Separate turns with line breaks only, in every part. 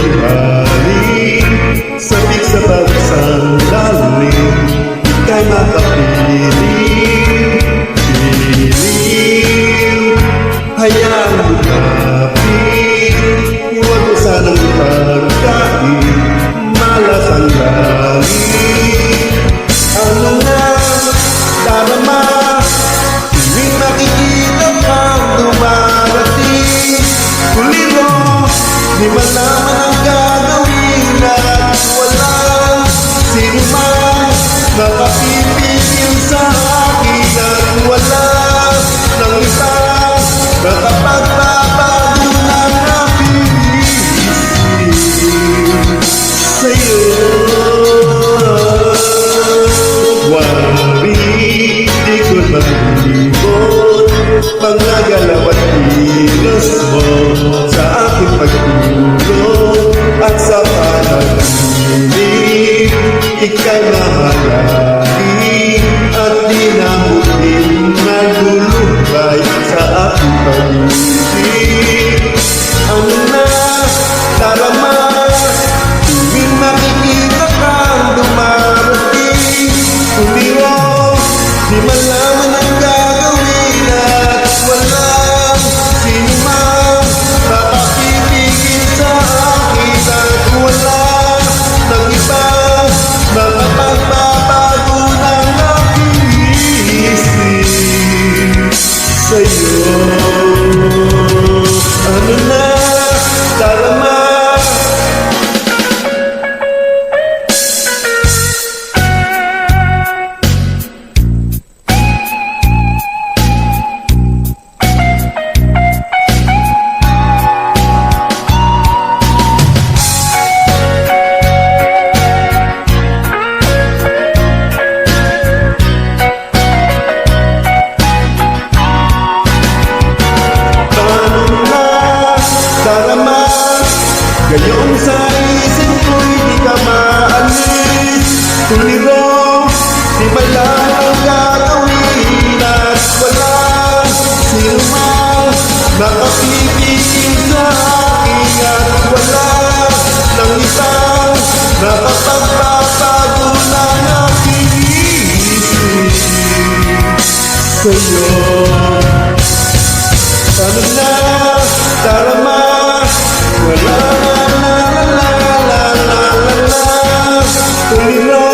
liwaling, sabik sa pagsandaling, ika'y makapiling. Piling, hayaan mo kapit, huwag mo sanang pagkain, malas ang galing. Ano na, darama, tuwing makikita kang dumarating, kuliro, di malaman ang gagawin at walang sino man makapipigil sa akin at wala ng isang makapagbabago ng aking isip sa'yo. Wari, di ko malibot mga galaw at kilos mo sa aking pagtulog at sa panaginip. Ika'y mahalagi at di na muling nagulubay sa aking pag-ibig. Ano na, darama, tuwing makikita kang dumarating, kumiro, di malaman ang gagawin at walang sino man makapipigil sa akin at wala ng iba makapagbabago ng aking isip sa'yo. Ano na, darama, gayong sa isip ko'y di ka maalis. Tuliro, di ba lang ang gagawin at walang sino man makapipigil sa akin at wala ng isang makapagbabago ng aking isip sa'yo. Ano na, darama, wala tuliro,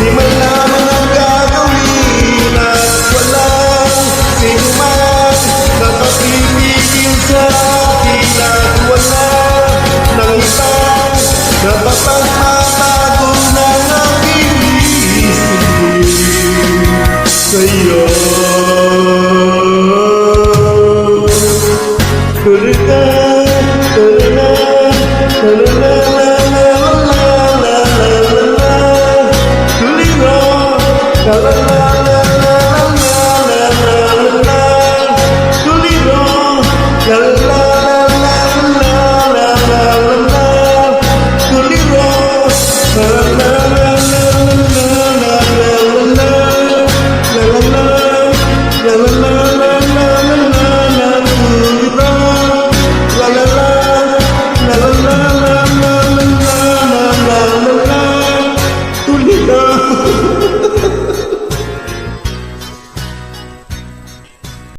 di malaman ang gagawin at walang sino man nakapipigil sa akin at wala ng isang nakapagbabago ng aking isip sa'yo. Tulita, tulita, tulita, tulita.